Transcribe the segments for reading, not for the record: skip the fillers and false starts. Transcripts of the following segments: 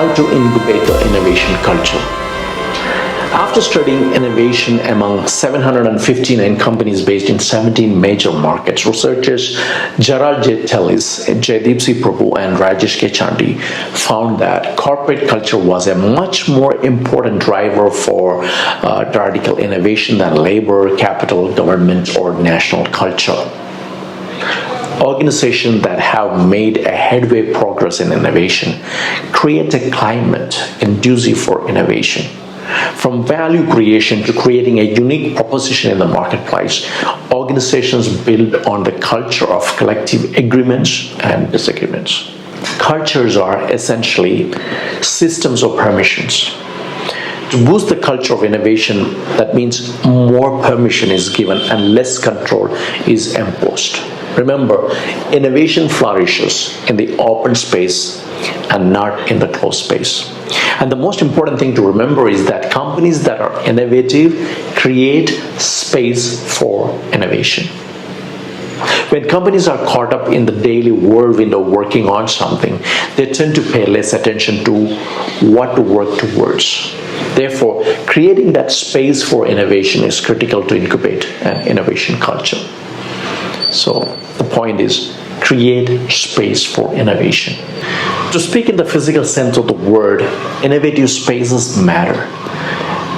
how to incubate the innovation culture. After studying innovation among 759 companies based in 17 major markets, researchers Gerald J. Tellis, Jaideep C. Prabhu, and Rajesh K. Chandy found that corporate culture was a much more important driver for radical innovation than labor, capital, government, or national culture. Organizations that have made a headway progress in innovation create a climate conducive for innovation. From value creation to creating a unique proposition in the marketplace, organizations build on the culture of collective agreements and disagreements. Cultures are essentially systems of permissions. To boost the culture of innovation, that means more permission is given and less control is imposed. Remember, innovation flourishes in the open space and not in the closed space. And the most important thing to remember is that companies that are innovative create space for innovation. When companies are caught up in the daily whirlwind of working on something, they tend to pay less attention to what to work towards. Therefore, creating that space for innovation is critical to incubate an innovation culture. So the point is, create space for innovation. To speak in the physical sense of the word, innovative spaces matter.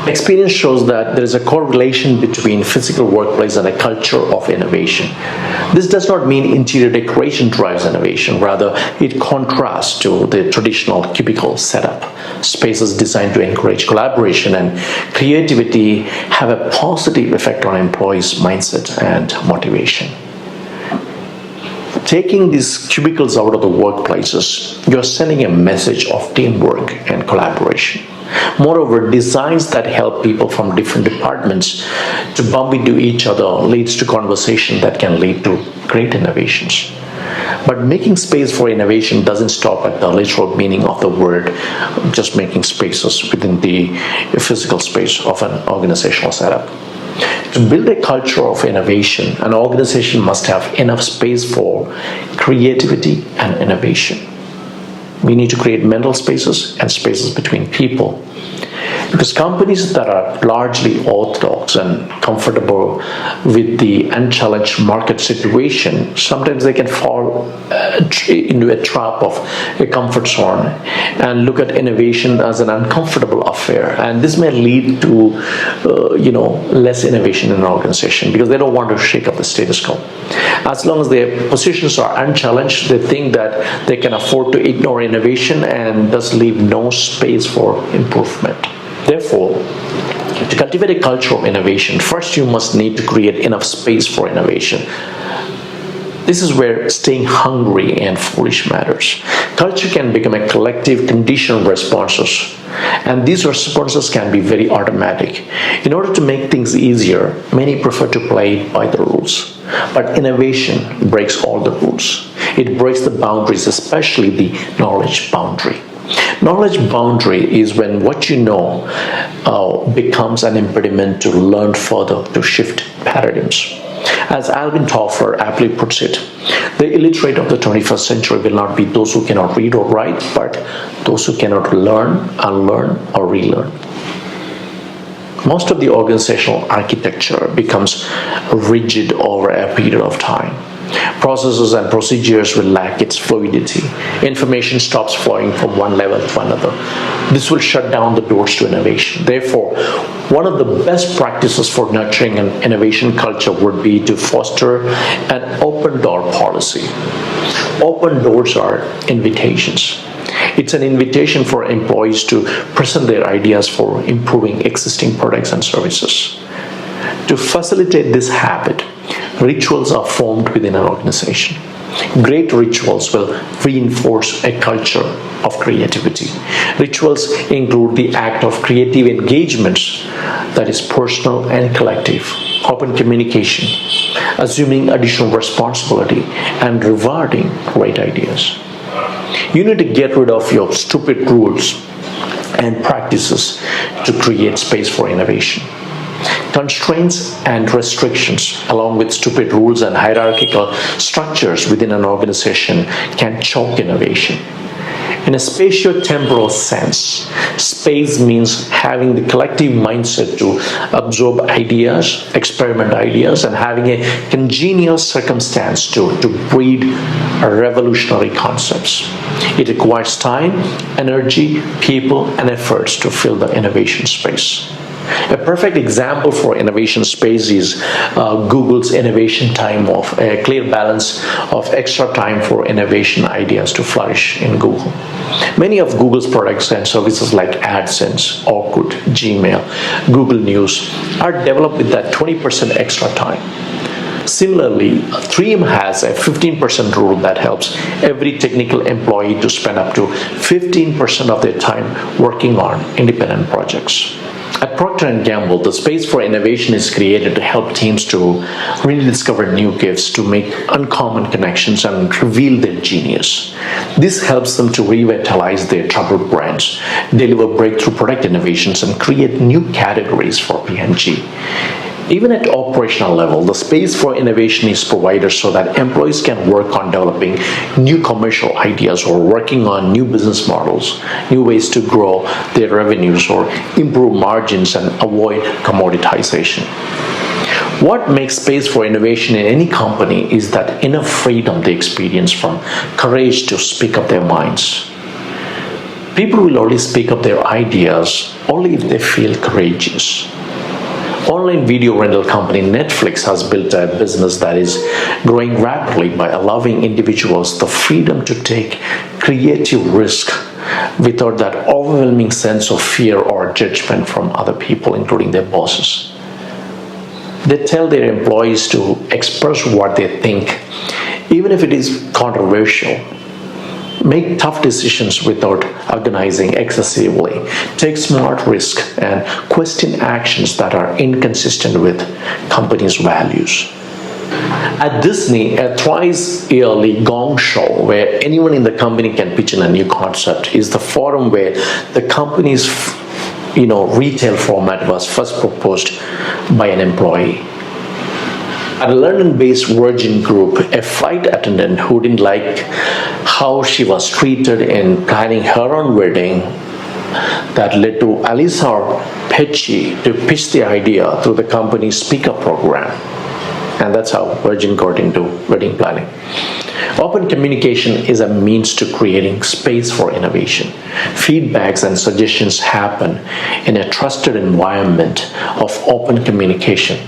Experience shows that there is a correlation between physical workplace and a culture of innovation. This does not mean interior decoration drives innovation. Rather, it contrasts to the traditional cubicle setup. Spaces designed to encourage collaboration and creativity have a positive effect on employees' mindset and motivation. Taking these cubicles out of the workplaces, you're sending a message of teamwork and collaboration. Moreover, designs that help people from different departments to bump into each other leads to conversation that can lead to great innovations. But making space for innovation doesn't stop at the literal meaning of the word, just making spaces within the physical space of an organizational setup. To build a culture of innovation, an organization must have enough space for creativity and innovation. We need to create mental spaces and spaces between people. Because companies that are largely orthodox and comfortable with the unchallenged market situation, sometimes they can fall into a trap of a comfort zone and look at innovation as an uncomfortable affair. And this may lead to, less innovation in an organization because they don't want to shake up the status quo. As long as their positions are unchallenged, they think that they can afford to ignore innovation and thus leave no space for improvement. Therefore, to cultivate a culture of innovation, first you must need to create enough space for innovation. This is where staying hungry and foolish matters. Culture can become a collective conditioned responses, and these responses can be very automatic. In order to make things easier, many prefer to play by the rules. But innovation breaks all the rules. It breaks the boundaries, especially the knowledge boundary. Knowledge boundary is when what you know becomes an impediment to learn further, to shift paradigms. As Alvin Toffler aptly puts it, the illiterate of the 21st century will not be those who cannot read or write, but those who cannot learn, unlearn, or relearn. Most of the organizational architecture becomes rigid over a period of time. Processes and procedures will lack its fluidity. Information stops flowing from one level to another. This will shut down the doors to innovation. Therefore, one of the best practices for nurturing an innovation culture would be to foster an open door policy. Open doors are invitations. It's an invitation for employees to present their ideas for improving existing products and services. To facilitate this habit, rituals are formed within an organization. Great rituals will reinforce a culture of creativity. Rituals include the act of creative engagements that is personal and collective, open communication, assuming additional responsibility, and rewarding great ideas. You need to get rid of your stupid rules and practices to create space for innovation. Constraints and restrictions, along with stupid rules and hierarchical structures within an organization, can choke innovation. In a spatio-temporal sense, space means having the collective mindset to absorb ideas, experiment ideas, and having a congenial circumstance to breed revolutionary concepts. It requires time, energy, people, and efforts to fill the innovation space. A perfect example for innovation space is Google's innovation time of a clear balance of extra time for innovation ideas to flourish in Google. Many of Google's products and services like AdSense, Orkut, Gmail, Google News are developed with that 20% extra time. Similarly, 3M has a 15% rule that helps every technical employee to spend up to 15% of their time working on independent projects. At Procter & Gamble, the space for innovation is created to help teams to really discover new gifts, to make uncommon connections, and reveal their genius. This helps them to revitalize their troubled brands, deliver breakthrough product innovations, and create new categories for P&G. Even at operational level, the space for innovation is provided so that employees can work on developing new commercial ideas or working on new business models, new ways to grow their revenues or improve margins and avoid commoditization. What makes space for innovation in any company is that inner freedom they experience from courage to speak up their minds. People will only speak up their ideas only if they feel courageous. Online video rental company Netflix has built a business that is growing rapidly by allowing individuals the freedom to take creative risk without that overwhelming sense of fear or judgment from other people, including their bosses. They tell their employees to express what they think, even if it is controversial. Make tough decisions without organizing excessively, take smart risks, and question actions that are inconsistent with company's values. At Disney, a thrice-yearly gong show where anyone in the company can pitch in a new concept is the forum where the company's retail format was first proposed by an employee. At a London-based Virgin Group, a flight attendant who didn't like how she was treated in planning her own wedding that led to Alisa Pecci to pitch the idea through the company's speaker program. And that's how Virgin got into wedding planning. Open communication is a means to creating space for innovation. Feedbacks and suggestions happen in a trusted environment of open communication.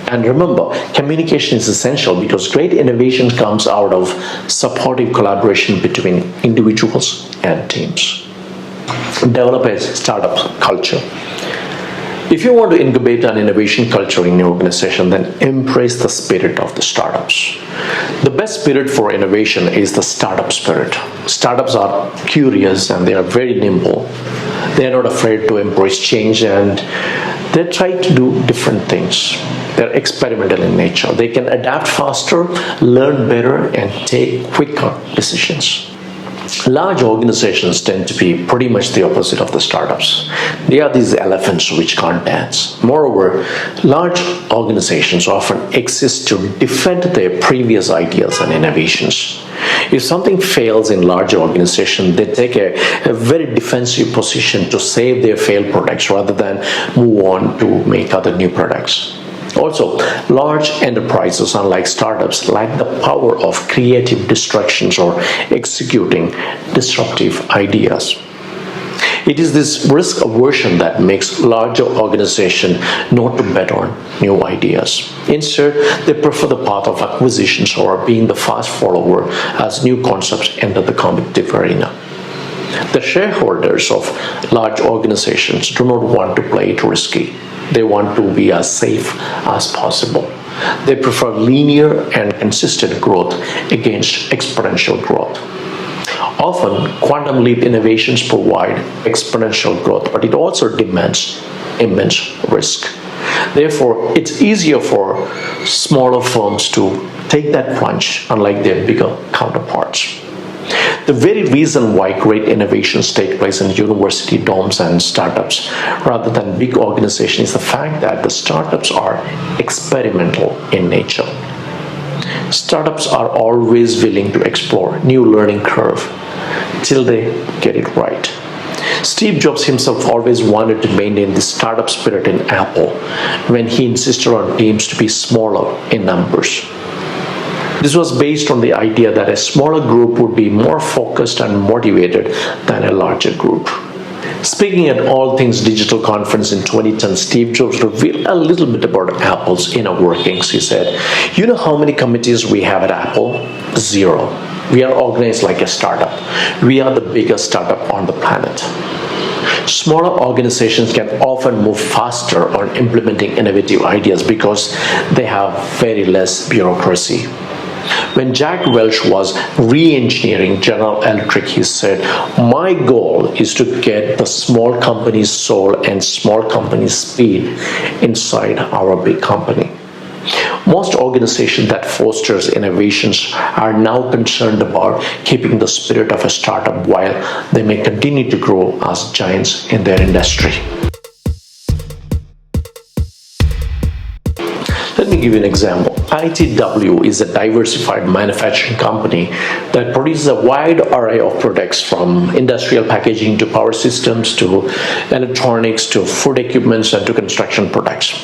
And remember, communication is essential because great innovation comes out of supportive collaboration between individuals and teams. Develop a startup culture. If you want to incubate an innovation culture in your organization, then embrace the spirit of the startups. The best spirit for innovation is the startup spirit. Startups are curious and they are very nimble. They are not afraid to embrace change and they try to do different things. They're experimental in nature. They can adapt faster, learn better, and take quicker decisions. Large organizations tend to be pretty much the opposite of the startups. They are these elephants which can't dance. Moreover, large organizations often exist to defend their previous ideas and innovations. If something fails in large organizations, they take a very defensive position to save their failed products rather than move on to make other new products. Also, large enterprises, unlike startups, lack the power of creative destructions or executing disruptive ideas. It is this risk aversion that makes larger organizations not to bet on new ideas. Instead, they prefer the path of acquisitions or being the fast follower as new concepts enter the competitive arena. The shareholders of large organizations do not want to play it risky. They want to be as safe as possible. They prefer linear and consistent growth against exponential growth. Often, quantum leap innovations provide exponential growth, but it also demands immense risk. Therefore, it's easier for smaller firms to take that plunge, unlike their bigger counterparts. The very reason why great innovations take place in university dorms and startups rather than big organizations is the fact that the startups are experimental in nature. Startups are always willing to explore new learning curve, till they get it right. Steve Jobs himself always wanted to maintain the startup spirit in Apple when he insisted on teams to be smaller in numbers. This was based on the idea that a smaller group would be more focused and motivated than a larger group. Speaking at All Things Digital Conference in 2010, Steve Jobs revealed a little bit about Apple's inner workings. He said, "You know how many committees we have at Apple? 0. We are organized like a startup. We are the biggest startup on the planet." Smaller organizations can often move faster on implementing innovative ideas because they have very less bureaucracy. When Jack Welch was re-engineering General Electric, he said, "My goal is to get the small company's soul and small company's speed inside our big company." Most organizations that fosters innovations are now concerned about keeping the spirit of a startup while they may continue to grow as giants in their industry. Let me give you an example. ITW is a diversified manufacturing company that produces a wide array of products, from industrial packaging to power systems to electronics to food equipments and to construction products.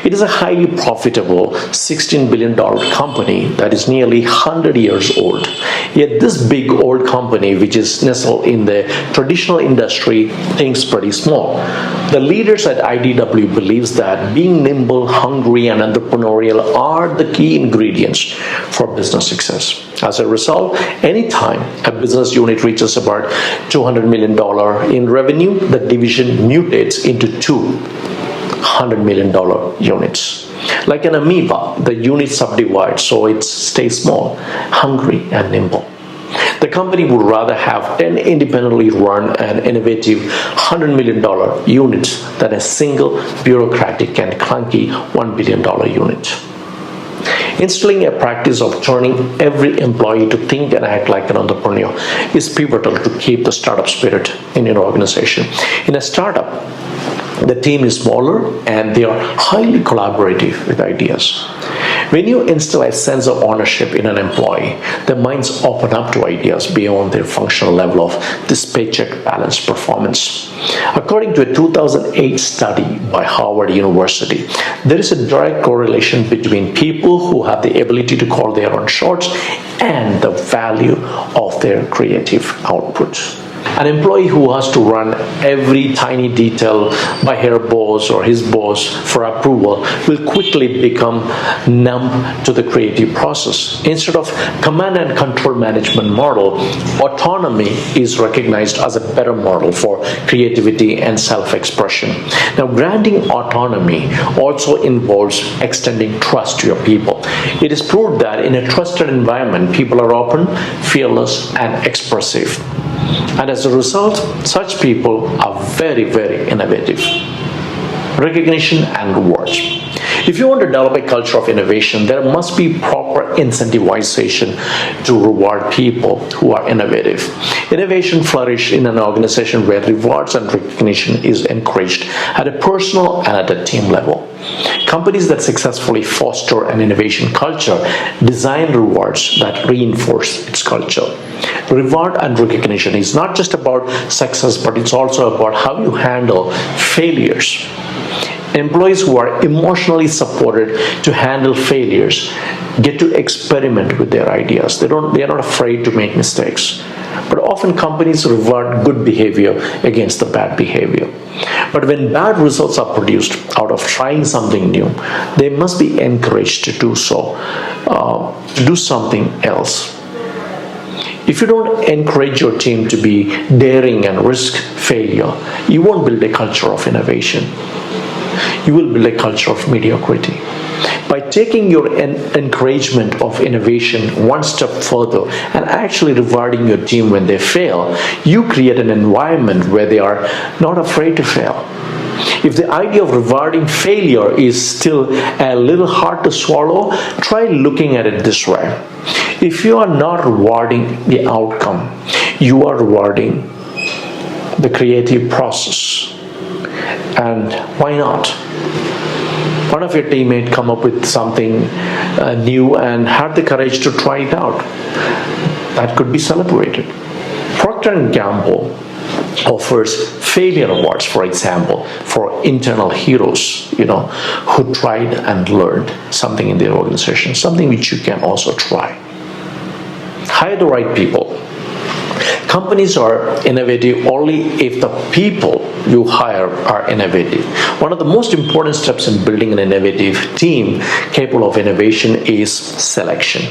It is a highly profitable $16 billion company that is nearly 100 years old. Yet this big old company, which is nestled in the traditional industry, thinks pretty small. The leaders at ITW believes that being nimble, hungry, and entrepreneurial are the key ingredients for business success. As a result, anytime a business unit reaches about $200 million in revenue, the division mutates into two $100 million units. Like an amoeba, the unit subdivides so it stays small, hungry, and nimble. The company would rather have 10 independently run and innovative $100 million units than a single bureaucratic and clunky $1 billion unit. Instilling a practice of turning every employee to think and act like an entrepreneur is pivotal to keep the startup spirit in your organization. In a startup, the team is smaller and they are highly collaborative with ideas. When you instill a sense of ownership in an employee, their minds open up to ideas beyond their functional level of this paycheck balanced performance. According to a 2008 study by Harvard University, there is a direct correlation between people who have the ability to call their own shots and the value of their creative output. An employee who has to run every tiny detail by her boss or his boss for approval will quickly become numb to the creative process. Instead of command and control management model, autonomy is recognized as a better model for creativity and self-expression. Now, granting autonomy also involves extending trust to your people. It is proved that in a trusted environment, people are open, fearless, and expressive. And as a result, such people are very, very innovative. Recognition and rewards. If you want to develop a culture of innovation, there must be proper incentivization to reward people who are innovative. Innovation flourishes in an organization where rewards and recognition is encouraged at a personal and at a team level. Companies that successfully foster an innovation culture design rewards that reinforce its culture. Reward and recognition is not just about success, but it's also about how you handle failures. Employees who are emotionally supported to handle failures get to experiment with their ideas. They are not afraid to make mistakes. But often companies reward good behavior against the bad behavior. But when bad results are produced out of trying something new, they must be encouraged to do so, to do something else. If you don't encourage your team to be daring and risk failure, you won't build a culture of innovation. You will build a culture of mediocrity. By taking your encouragement of innovation one step further and actually rewarding your team when they fail, you create an environment where they are not afraid to fail. If the idea of rewarding failure is still a little hard to swallow, try looking at it this way. If you are not rewarding the outcome, you are rewarding the creative process. And why not? One of your teammates come up with something new and had the courage to try it out. That could be celebrated. Procter & Gamble offers failure awards, for example, for internal heroes, who tried and learned something in their organization, something which you can also try. Hire the right people. Companies are innovative only if the people you hire are innovative. One of the most important steps in building an innovative team capable of innovation is selection.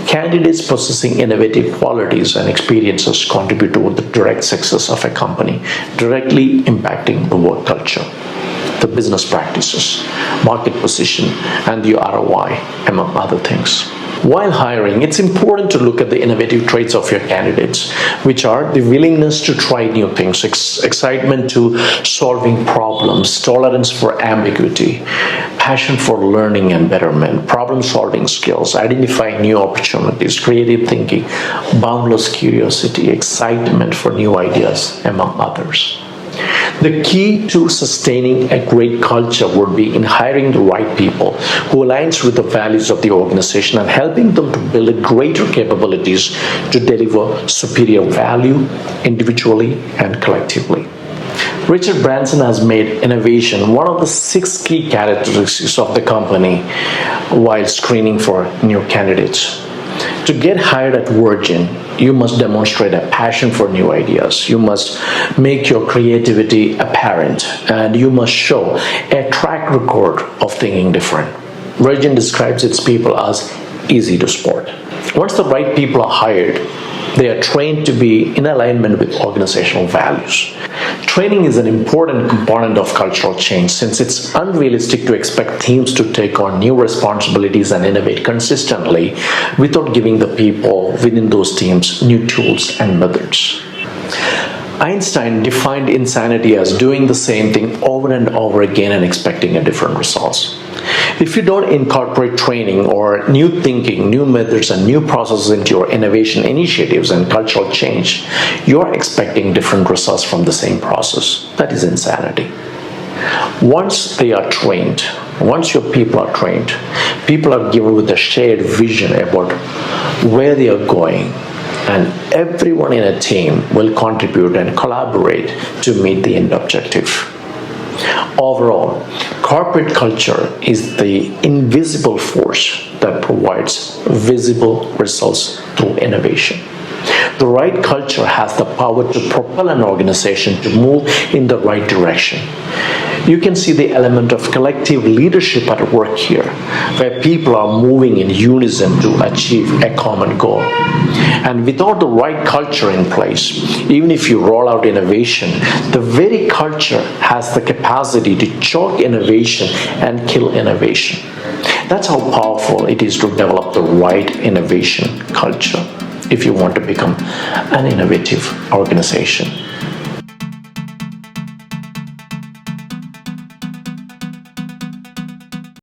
Candidates possessing innovative qualities and experiences contribute to the direct success of a company, directly impacting the work culture, the business practices, market position, and the ROI, among other things. While hiring, it's important to look at the innovative traits of your candidates, which are the willingness to try new things, excitement to solving problems, tolerance for ambiguity, passion for learning and betterment, problem-solving skills, identifying new opportunities, creative thinking, boundless curiosity, excitement for new ideas, among others. The key to sustaining a great culture would be in hiring the right people who aligns with the values of the organization and helping them to build greater capabilities to deliver superior value individually and collectively. Richard Branson has made innovation one of the 6 key characteristics of the company while screening for new candidates. To get hired at Virgin, you must demonstrate a passion for new ideas. You must make your creativity apparent, and you must show a track record of thinking different. Virgin describes its people as easy to spot. Once the right people are hired, they are trained to be in alignment with organizational values. Training is an important component of cultural change since it's unrealistic to expect teams to take on new responsibilities and innovate consistently without giving the people within those teams new tools and methods. Einstein defined insanity as doing the same thing over and over again and expecting a different results. If you don't incorporate training or new thinking, new methods, and new processes into your innovation initiatives and cultural change, you're expecting different results from the same process. That is insanity. Once they are trained, once your people are trained, people are given with a shared vision about where they are going, and everyone in a team will contribute and collaborate to meet the end objective. Overall, corporate culture is the invisible force that provides visible results through innovation. The right culture has the power to propel an organization to move in the right direction. You can see the element of collective leadership at work here, where people are moving in unison to achieve a common goal. And without the right culture in place, even if you roll out innovation, the very culture has the capacity to choke innovation and kill innovation. That's how powerful it is to develop the right innovation culture if you want to become an innovative organization.